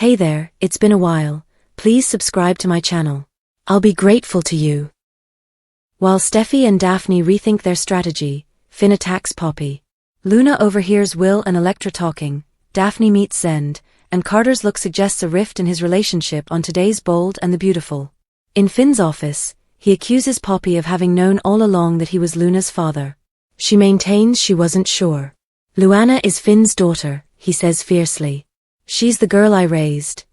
Hey there, it's been a while. Please subscribe to my channel. I'll be grateful to you. While Steffy and Daphne rethink their strategy, Finn attacks Poppy. Luna overhears Will and Electra talking, Daphne meets Zend, and Carter's look suggests a rift in his relationship on Today's Bold and the Beautiful. In Finn's office, he accuses Poppy of having known all along that he was Luna's father. She maintains she wasn't sure. Luana is Finn's daughter, he says fiercely. She's the girl I raised.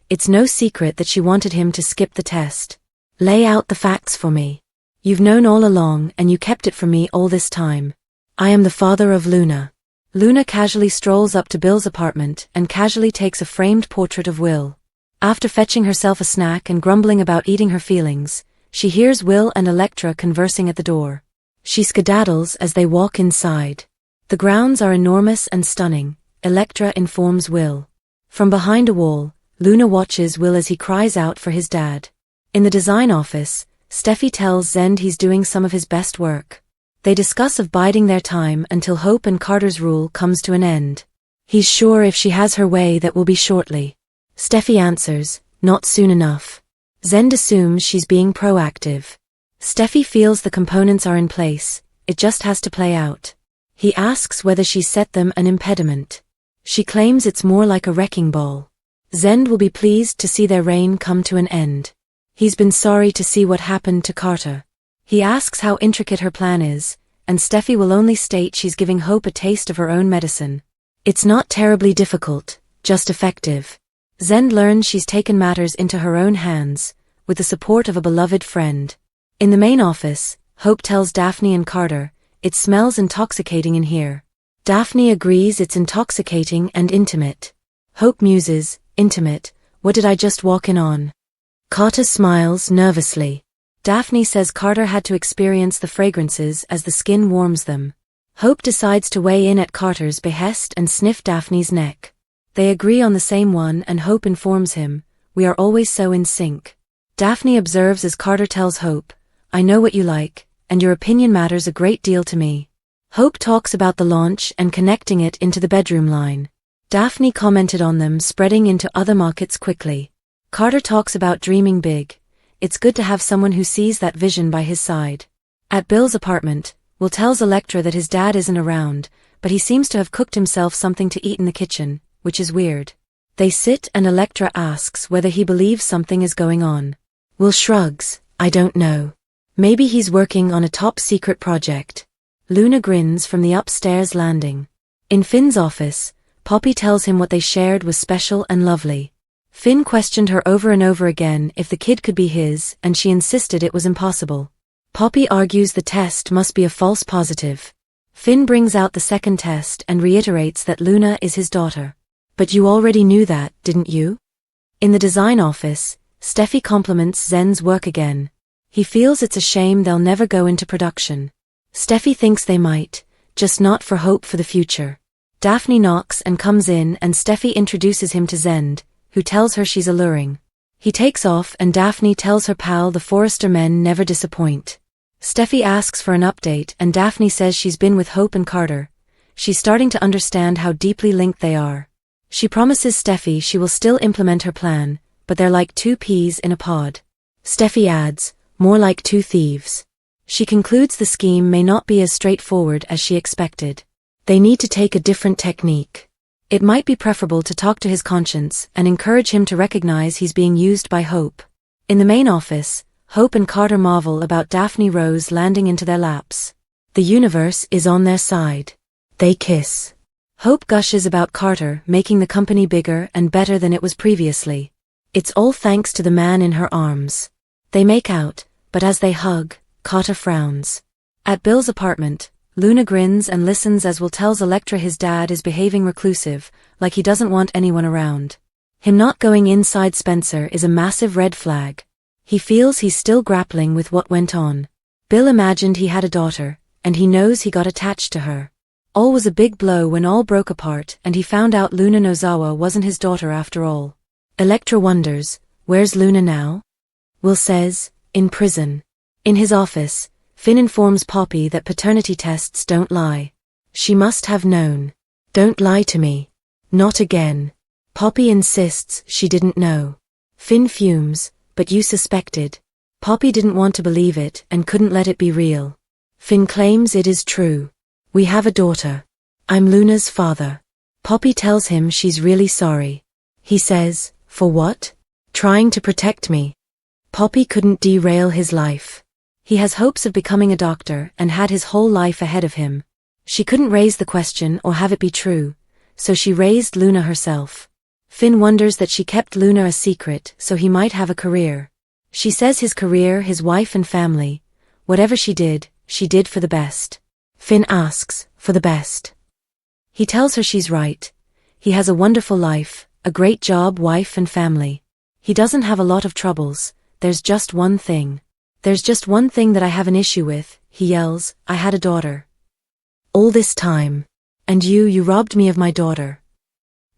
It's no secret that she wanted him to skip the test. Lay out the facts for me. You've known all along and you kept it from me all this time. I am the father of Luna. Luna casually strolls up to Bill's apartment and casually takes a framed portrait of Will. After fetching herself a snack and grumbling about eating her feelings, she hears Will and Electra conversing at the door. She skedaddles as they walk inside. The grounds are enormous and stunning, Electra informs Will. From behind a wall, Luna watches Will as he cries out for his dad. In the design office, Steffy tells Zend he's doing some of his best work. They discuss of biding their time until Hope and Carter's rule comes to an end. He's sure if she has her way that will be shortly. Steffy answers, not soon enough. Zend assumes she's being proactive. Steffy feels the components are in place, it just has to play out. He asks whether she's set them an impediment. She claims it's more like a wrecking ball. Zend will be pleased to see their reign come to an end. He's been sorry to see what happened to Carter. He asks how intricate her plan is, and Steffy will only state she's giving Hope a taste of her own medicine. It's not terribly difficult, just effective. Zend learns she's taken matters into her own hands, with the support of a beloved friend. In the main office, Hope tells Daphne and Carter, it smells intoxicating in here. Daphne agrees it's intoxicating and intimate. Hope muses, intimate, what did I just walk in on? Carter smiles nervously. Daphne says Carter had to experience the fragrances as the skin warms them. Hope decides to weigh in at Carter's behest and sniff Daphne's neck. They agree on the same one and Hope informs him, we are always so in sync. Daphne observes as Carter tells Hope, I know what you like, and your opinion matters a great deal to me. Hope talks about the launch and connecting it into the bedroom line. Daphne commented on them spreading into other markets quickly. Carter talks about dreaming big. It's good to have someone who sees that vision by his side. At Bill's apartment, Will tells Electra that his dad isn't around, but he seems to have cooked himself something to eat in the kitchen, which is weird. They sit and Electra asks whether he believes something is going on. Will shrugs, I don't know. Maybe he's working on a top-secret project. Luna grins from the upstairs landing. In Finn's office, Poppy tells him what they shared was special and lovely. Finn questioned her over and over again if the kid could be his, and she insisted it was impossible. Poppy argues the test must be a false positive. Finn brings out the second test and reiterates that Luna is his daughter. But you already knew that, didn't you? In the design office, Steffy compliments Zend's work again. He feels it's a shame they'll never go into production. Steffy thinks they might, just not for Hope for the future. Daphne knocks and comes in and Steffy introduces him to Zend, who tells her she's alluring. He takes off and Daphne tells her pal the Forrester men never disappoint. Steffy asks for an update and Daphne says she's been with Hope and Carter. She's starting to understand how deeply linked they are. She promises Steffy she will still implement her plan, but they're like two peas in a pod. Steffy adds, more like two thieves. She concludes the scheme may not be as straightforward as she expected. They need to take a different technique. It might be preferable to talk to his conscience and encourage him to recognize he's being used by Hope. In the main office, Hope and Carter marvel about Daphne Rose landing into their laps. The universe is on their side. They kiss. Hope gushes about Carter making the company bigger and better than it was previously. It's all thanks to the man in her arms. They make out, but as they hug, Carter frowns. At Bill's apartment, Luna grins and listens as Will tells Electra his dad is behaving reclusive, like he doesn't want anyone around. Him not going inside Spencer is a massive red flag. He feels he's still grappling with what went on. Bill imagined he had a daughter, and he knows he got attached to her. All was a big blow when all broke apart and he found out Luna Nozawa wasn't his daughter after all. Electra wonders, where's Luna now? Will says, in prison. In his office, Finn informs Poppy that paternity tests don't lie. She must have known. Don't lie to me. Not again. Poppy insists she didn't know. Finn fumes, but you suspected. Poppy didn't want to believe it and couldn't let it be real. Finn claims it is true. We have a daughter. I'm Luna's father. Poppy tells him she's really sorry. He says, for what? Trying to protect me. Poppy couldn't derail his life. He has hopes of becoming a doctor and had his whole life ahead of him. She couldn't raise the question or have it be true, so she raised Luna herself. Finn wonders that she kept Luna a secret so he might have a career. She says his career, his wife and family, whatever she did for the best. Finn asks, for the best. He tells her she's right. He has a wonderful life, a great job, wife and family. He doesn't have a lot of troubles. There's just one thing. There's just one thing that I have an issue with, he yells, I had a daughter. All this time. And you robbed me of my daughter.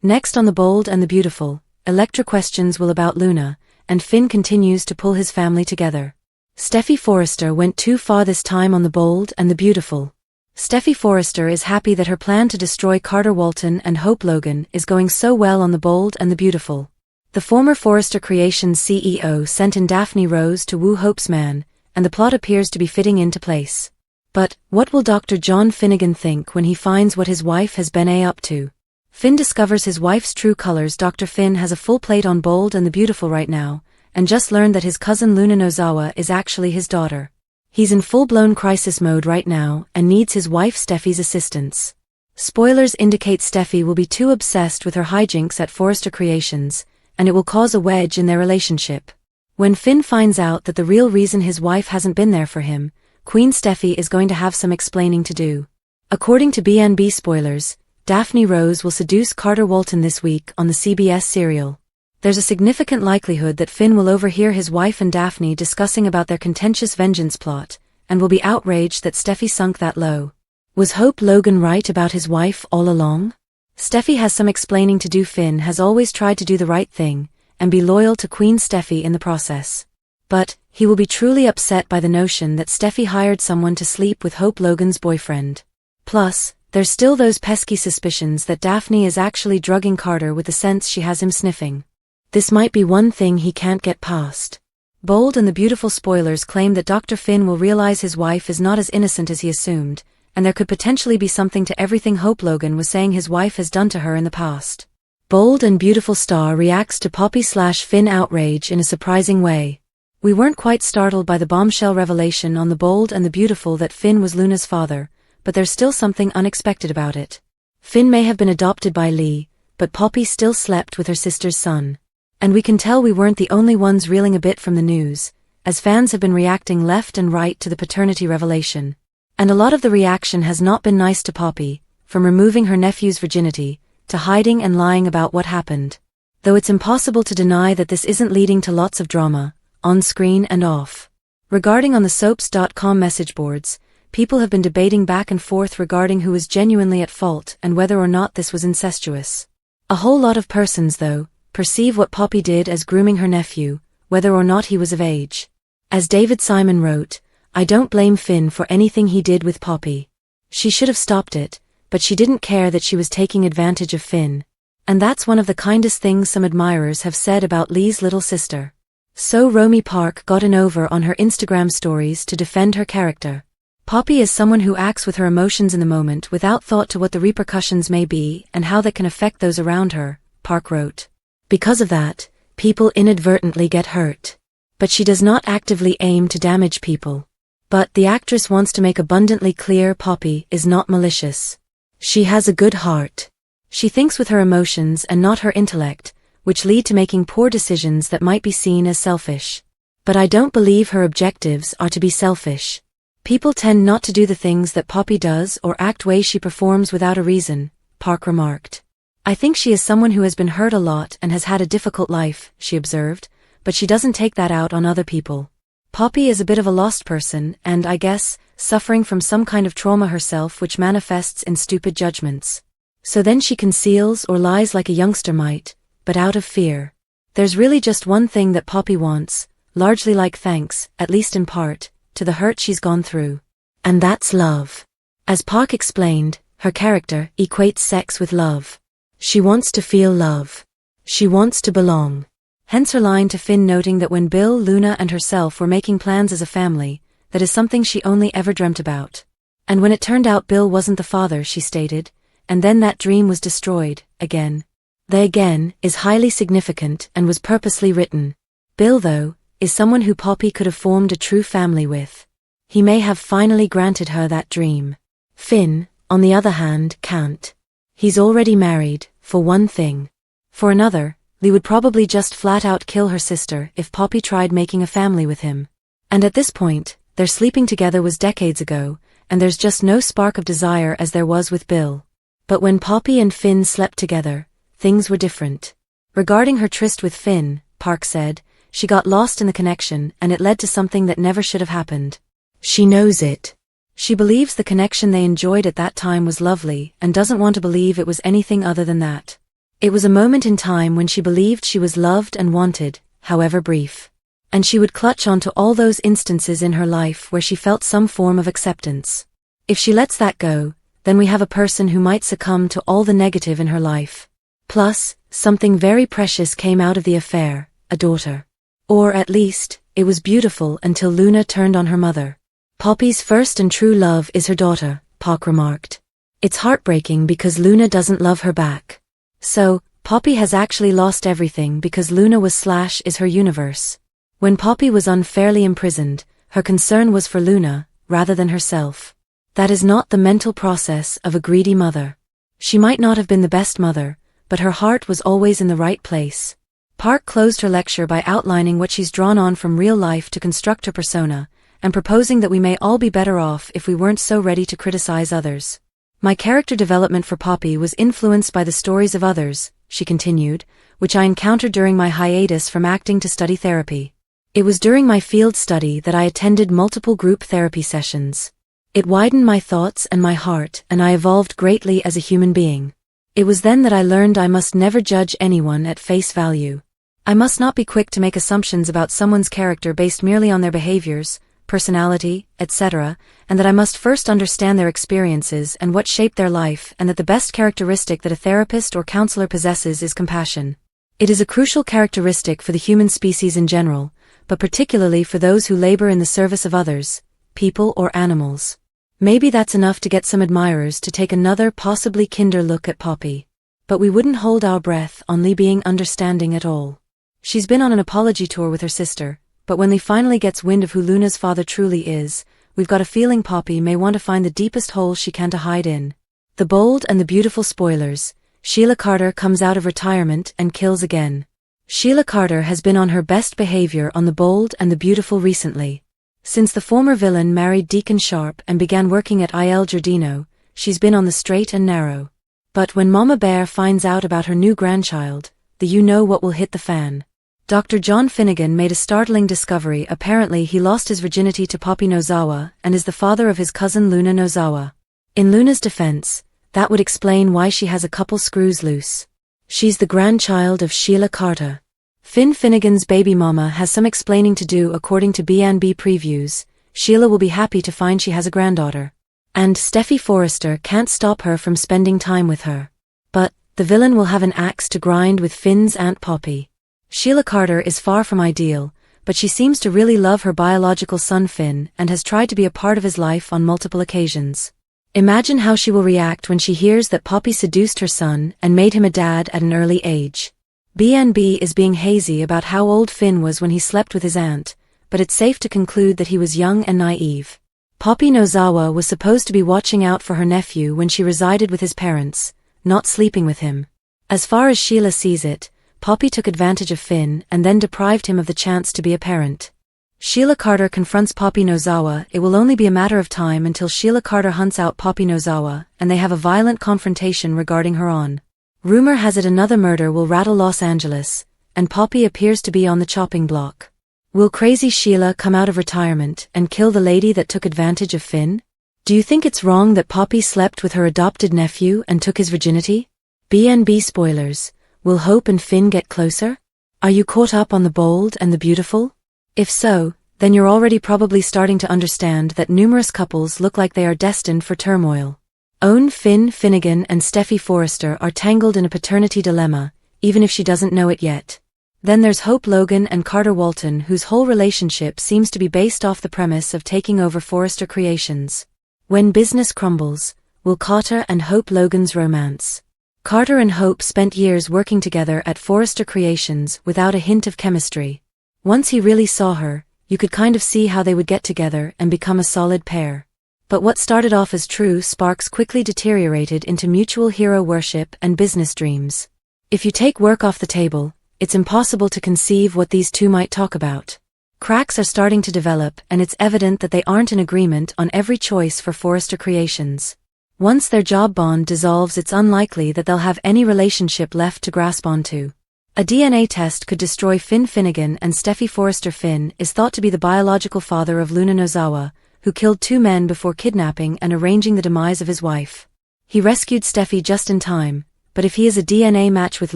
Next on The Bold and the Beautiful, Electra questions Will about Luna, and Finn continues to pull his family together. Steffy Forrester went too far this time on The Bold and the Beautiful. Steffy Forrester is happy that her plan to destroy Carter Walton and Hope Logan is going so well on The Bold and the Beautiful. The former Forrester Creations CEO sent in Daphne Rose to woo Hope's man, and the plot appears to be fitting into place. But, what will Dr. John Finnegan think when he finds what his wife has been up to? Finn discovers his wife's true colors. Dr. Finn has a full plate on Bold and the Beautiful right now, and just learned that his cousin Luna Nozawa is actually his daughter. He's in full-blown crisis mode right now and needs his wife Steffi's assistance. Spoilers indicate Steffy will be too obsessed with her hijinks at Forrester Creations, and it will cause a wedge in their relationship. When Finn finds out that the real reason his wife hasn't been there for him, Queen Steffy is going to have some explaining to do. According to BNB spoilers, Daphne Rose will seduce Carter Walton this week on the CBS serial. There's a significant likelihood that Finn will overhear his wife and Daphne discussing about their contentious vengeance plot, and will be outraged that Steffy sunk that low. Was Hope Logan right about his wife all along? Steffy has some explaining to do. Finn has always tried to do the right thing, and be loyal to Queen Steffy in the process. But, he will be truly upset by the notion that Steffy hired someone to sleep with Hope Logan's boyfriend. Plus, there's still those pesky suspicions that Daphne is actually drugging Carter with the sense she has him sniffing. This might be one thing he can't get past. Bold and the Beautiful spoilers claim that Dr. Finn will realize his wife is not as innocent as he assumed, and there could potentially be something to everything Hope Logan was saying his wife has done to her in the past. Bold and Beautiful star reacts to Poppy/Finn outrage in a surprising way. We weren't quite startled by the bombshell revelation on The Bold and the Beautiful that Finn was Luna's father, but there's still something unexpected about it. Finn may have been adopted by Lee, but Poppy still slept with her sister's son. And we can tell we weren't the only ones reeling a bit from the news, as fans have been reacting left and right to the paternity revelation. And a lot of the reaction has not been nice to Poppy, from removing her nephew's virginity, to hiding and lying about what happened. Though it's impossible to deny that this isn't leading to lots of drama, on screen and off. Regarding on the soaps.com message boards, people have been debating back and forth regarding who was genuinely at fault and whether or not this was incestuous. A whole lot of persons, though, perceive what Poppy did as grooming her nephew, whether or not he was of age. As David Simon wrote, I don't blame Finn for anything he did with Poppy. She should have stopped it, but she didn't care that she was taking advantage of Finn. And that's one of the kindest things some admirers have said about Lee's little sister. So Romy Park got in over on her Instagram stories to defend her character. Poppy is someone who acts with her emotions in the moment without thought to what the repercussions may be and how that can affect those around her, Park wrote. Because of that, people inadvertently get hurt. But she does not actively aim to damage people. But the actress wants to make abundantly clear Poppy is not malicious. She has a good heart. She thinks with her emotions and not her intellect, which lead to making poor decisions that might be seen as selfish. But I don't believe her objectives are to be selfish. People tend not to do the things that Poppy does or act ways she performs without a reason, Park remarked. I think she is someone who has been hurt a lot and has had a difficult life, she observed, but she doesn't take that out on other people. Poppy is a bit of a lost person and, I guess, suffering from some kind of trauma herself which manifests in stupid judgments. So then she conceals or lies like a youngster might, but out of fear. There's really just one thing that Poppy wants, largely like thanks, at least in part, to the hurt she's gone through. And that's love. As Park explained, her character equates sex with love. She wants to feel love. She wants to belong. Hence her line to Finn, noting that when Bill, Luna and herself were making plans as a family, that is something she only ever dreamt about. And when it turned out Bill wasn't the father, she stated, and then that dream was destroyed, again. The again is highly significant and was purposely written. Bill, though, is someone who Poppy could have formed a true family with. He may have finally granted her that dream. Finn, on the other hand, can't. He's already married, for one thing. For another, Lee would probably just flat out kill her sister if Poppy tried making a family with him. And at this point, their sleeping together was decades ago, and there's just no spark of desire as there was with Bill. But when Poppy and Finn slept together, things were different. Regarding her tryst with Finn, Park said, she got lost in the connection and it led to something that never should have happened. She knows it. She believes the connection they enjoyed at that time was lovely and doesn't want to believe it was anything other than that. It was a moment in time when she believed she was loved and wanted, however brief. And she would clutch onto all those instances in her life where she felt some form of acceptance. If she lets that go, then we have a person who might succumb to all the negative in her life. Plus, something very precious came out of the affair, a daughter. Or at least, it was beautiful until Luna turned on her mother. Poppy's first and true love is her daughter, Park remarked. It's heartbreaking because Luna doesn't love her back. So, Poppy has actually lost everything because Luna is her universe. When Poppy was unfairly imprisoned, her concern was for Luna, rather than herself. That is not the mental process of a greedy mother. She might not have been the best mother, but her heart was always in the right place. Park closed her lecture by outlining what she's drawn on from real life to construct her persona, and proposing that we may all be better off if we weren't so ready to criticize others. My character development for Poppy was influenced by the stories of others, she continued, which I encountered during my hiatus from acting to study therapy. It was during my field study that I attended multiple group therapy sessions. It widened my thoughts and my heart, and I evolved greatly as a human being. It was then that I learned I must never judge anyone at face value. I must not be quick to make assumptions about someone's character based merely on their behaviors, personality, etc., and that I must first understand their experiences and what shaped their life, and that the best characteristic that a therapist or counselor possesses is compassion. It is a crucial characteristic for the human species in general, but particularly for those who labor in the service of others, people or animals. Maybe that's enough to get some admirers to take another possibly kinder look at Poppy. But we wouldn't hold our breath on Lee being understanding at all. She's been on an apology tour with her sister, but when Lee finally gets wind of who Luna's father truly is, we've got a feeling Poppy may want to find the deepest hole she can to hide in. The bold and the beautiful spoilers. Sheila Carter comes out of retirement and kills again. Sheila Carter has been on her best behavior on The Bold and the Beautiful recently. Since the former villain married Deacon Sharp and began working at Il Giardino, she's been on the straight and narrow. But when Mama Bear finds out about her new grandchild, the you-know-what will hit the fan. Dr. John Finnegan made a startling discovery. Apparently he lost his virginity to Poppy Nozawa and is the father of his cousin Luna Nozawa. In Luna's defense, that would explain why she has a couple screws loose. She's the grandchild of Sheila Carter. Finn Finnegan's baby mama has some explaining to do. According to B&B previews, Sheila will be happy to find she has a granddaughter. And Steffy Forrester can't stop her from spending time with her. But, the villain will have an axe to grind with Finn's Aunt Poppy. Sheila Carter is far from ideal, but she seems to really love her biological son Finn and has tried to be a part of his life on multiple occasions. Imagine how she will react when she hears that Poppy seduced her son and made him a dad at an early age. B&B is being hazy about how old Finn was when he slept with his aunt, but it's safe to conclude that he was young and naive. Poppy Nozawa was supposed to be watching out for her nephew when she resided with his parents, not sleeping with him. As far as Sheila sees it, Poppy took advantage of Finn and then deprived him of the chance to be a parent. Sheila Carter confronts Poppy Nozawa. It will only be a matter of time until Sheila Carter hunts out Poppy Nozawa and they have a violent confrontation regarding her on. Rumor has it another murder will rattle Los Angeles, and Poppy appears to be on the chopping block. Will crazy Sheila come out of retirement and kill the lady that took advantage of Finn? Do you think it's wrong that Poppy slept with her adopted nephew and took his virginity? B&B spoilers. Will Hope and Finn get closer? Are you caught up on The Bold and the Beautiful? If so, then you're already probably starting to understand that numerous couples look like they are destined for turmoil. Finn Finnegan and Steffy Forrester are tangled in a paternity dilemma, even if she doesn't know it yet. Then there's Hope Logan and Carter Walton, whose whole relationship seems to be based off the premise of taking over Forrester Creations. When business crumbles, will Carter and Hope Logan's romance? Carter and Hope spent years working together at Forrester Creations without a hint of chemistry. Once he really saw her, you could kind of see how they would get together and become a solid pair. But what started off as true sparks quickly deteriorated into mutual hero worship and business dreams. If you take work off the table, it's impossible to conceive what these two might talk about. Cracks are starting to develop, and it's evident that they aren't in agreement on every choice for Forrester Creations. Once their job bond dissolves, it's unlikely that they'll have any relationship left to grasp onto. A DNA test could destroy Finn Finnegan, and Steffy Forrester. Finn is thought to be the biological father of Luna Nozawa, who killed 2 men before kidnapping and arranging the demise of his wife. He rescued Steffy just in time, but if he is a DNA match with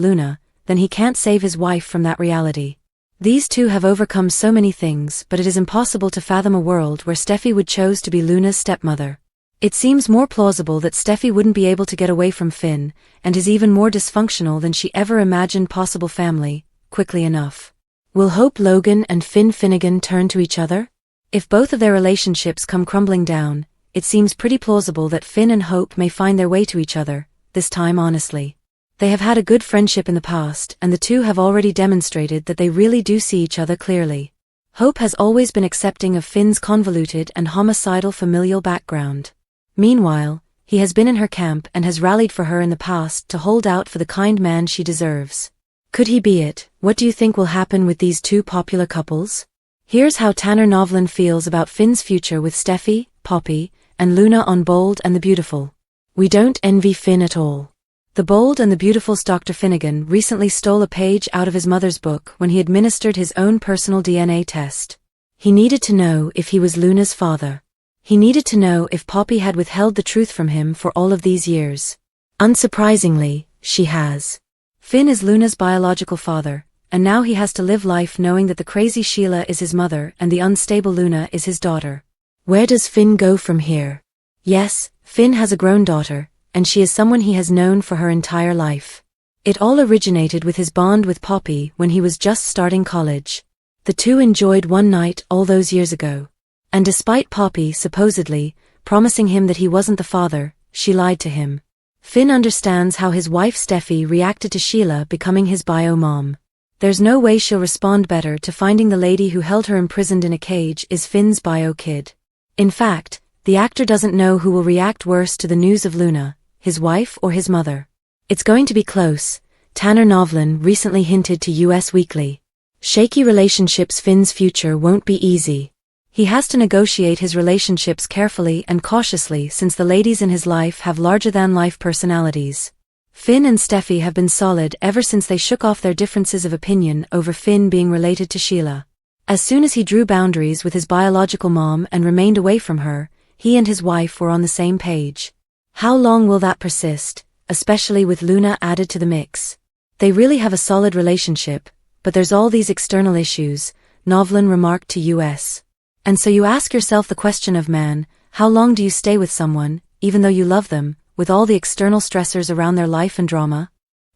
Luna, then he can't save his wife from that reality. These two have overcome so many things, but it is impossible to fathom a world where Steffy would choose to be Luna's stepmother. It seems more plausible that Steffy wouldn't be able to get away from Finn, and his even more dysfunctional than she ever imagined possible family, quickly enough. Will Hope Logan and Finn Finnegan turn to each other? If both of their relationships come crumbling down, it seems pretty plausible that Finn and Hope may find their way to each other, this time honestly. They have had a good friendship in the past, and the two have already demonstrated that they really do see each other clearly. Hope has always been accepting of Finn's convoluted and homicidal familial background. Meanwhile, he has been in her camp and has rallied for her in the past to hold out for the kind man she deserves. Could he be it? What do you think will happen with these two popular couples? Here's how Tanner Novlan feels about Finn's future with Steffy, Poppy, and Luna on Bold and the Beautiful. We don't envy Finn at all. The Bold and the Beautiful's Dr. Finnegan recently stole a page out of his mother's book when he administered his own personal DNA test. He needed to know if he was Luna's father. He needed to know if Poppy had withheld the truth from him for all of these years. Unsurprisingly, she has. Finn is Luna's biological father, and now he has to live life knowing that the crazy Sheila is his mother and the unstable Luna is his daughter. Where does Finn go from here? Yes, Finn has a grown daughter, and she is someone he has known for her entire life. It all originated with his bond with Poppy when he was just starting college. The two enjoyed one night all those years ago. And despite Poppy supposedly promising him that he wasn't the father, she lied to him. Finn understands how his wife Steffy reacted to Sheila becoming his bio mom. There's no way she'll respond better to finding the lady who held her imprisoned in a cage is Finn's bio kid. In fact, the actor doesn't know who will react worse to the news of Luna, his wife or his mother. It's going to be close, Tanner Novlan recently hinted to US Weekly. Shaky relationships. Finn's future won't be easy. He has to negotiate his relationships carefully and cautiously since the ladies in his life have larger-than-life personalities. Finn and Steffy have been solid ever since they shook off their differences of opinion over Finn being related to Sheila. As soon as he drew boundaries with his biological mom and remained away from her, he and his wife were on the same page. How long will that persist, especially with Luna added to the mix? They really have a solid relationship, but there's all these external issues, Novlan remarked to US. And so you ask yourself the question of man, how long do you stay with someone, even though you love them, with all the external stressors around their life and drama?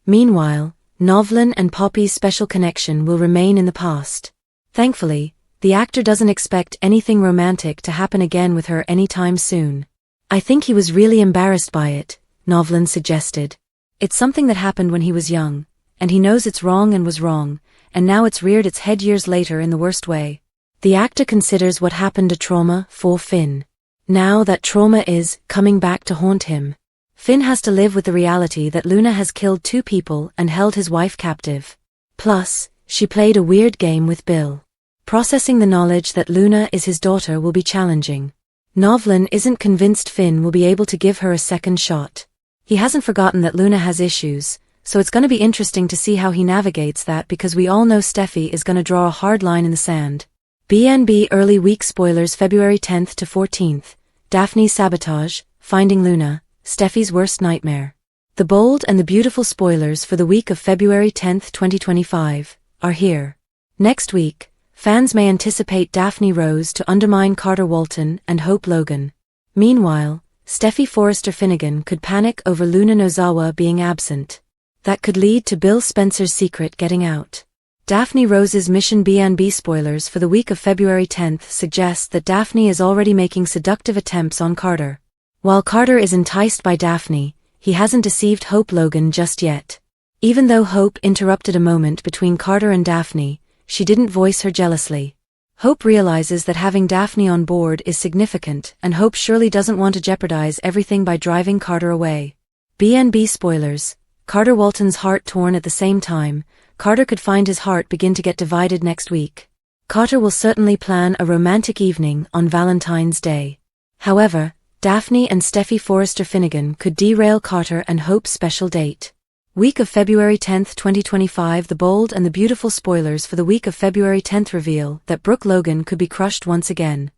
Meanwhile, Novlan and Poppy's special connection will remain in the past. Thankfully, the actor doesn't expect anything romantic to happen again with her anytime soon. I think he was really embarrassed by it, Novlan suggested. It's something that happened when he was young, and he knows it's wrong and was wrong, and now it's reared its head years later in the worst way. The actor considers what happened a trauma for Finn. Now that trauma is coming back to haunt him. Finn has to live with the reality that Luna has killed 2 people and held his wife captive. Plus, she played a weird game with Bill. Processing the knowledge that Luna is his daughter will be challenging. Novlan isn't convinced Finn will be able to give her a second shot. He hasn't forgotten that Luna has issues, so it's going to be interesting to see how he navigates that because we all know Steffy is going to draw a hard line in the sand. BNB early week spoilers February 10th to 14th. Daphne's sabotage, finding Luna, Steffy's worst nightmare. The Bold and the Beautiful spoilers for the week of February 10th, 2025, are here. Next week, fans may anticipate Daphne Rose to undermine Carter Walton and Hope Logan. Meanwhile, Steffy Forrester Finnegan could panic over Luna Nozawa being absent. that could lead to Bill Spencer's secret getting out. Daphne Rose's Mission B&B spoilers for the week of February 10th suggest that Daphne is already making seductive attempts on Carter. While Carter is enticed by Daphne, he hasn't deceived Hope Logan just yet. Even though Hope interrupted a moment between Carter and Daphne, she didn't voice her jealously. Hope realizes that having Daphne on board is significant, and Hope surely doesn't want to jeopardize everything by driving Carter away. B&B spoilers: Carter Walton's heart torn at the same time. Carter could find his heart begin to get divided next week. Carter will certainly plan a romantic evening on Valentine's Day. However, Daphne and Steffy Forrester Finnegan could derail Carter and Hope's special date. Week of February 10th, 2025. The bold and the beautiful spoilers for the week of February 10th reveal that Brooke Logan could be crushed once again.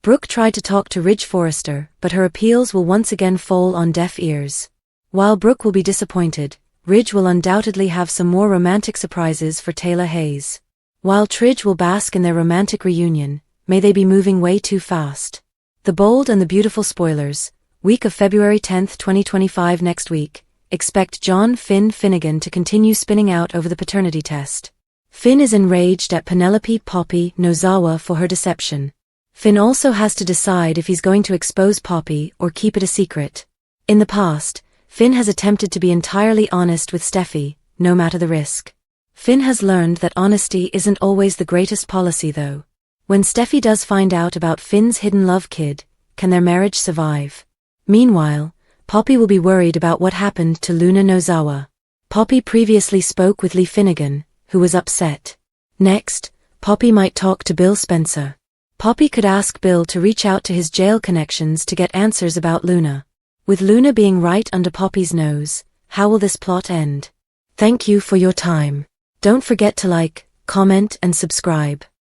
Brooke tried to talk to Ridge Forrester, but her appeals will once again fall on deaf ears. While Brooke will be disappointed, Ridge will undoubtedly have some more romantic surprises for Taylor Hayes. While Tridge will bask in their romantic reunion, may they be moving way too fast. The bold and the beautiful spoilers, week of February 10th, 2025. Next week, expect John Finn Finnegan to continue spinning out over the paternity test. Finn is enraged at Penelope Poppy Nozawa for her deception. Finn also has to decide if he's going to expose Poppy or keep it a secret. In the past, Finn has attempted to be entirely honest with Steffy, no matter the risk. Finn has learned that honesty isn't always the greatest policy though. When Steffy does find out about Finn's hidden love kid, can their marriage survive? Meanwhile, Poppy will be worried about what happened to Luna Nozawa. Poppy previously spoke with Lee Finnegan, who was upset. Next, Poppy might talk to Bill Spencer. Poppy could ask Bill to reach out to his jail connections to get answers about Luna. With Luna being right under Poppy's nose, how will this plot end? Thank you for your time. Don't forget to like, comment and subscribe.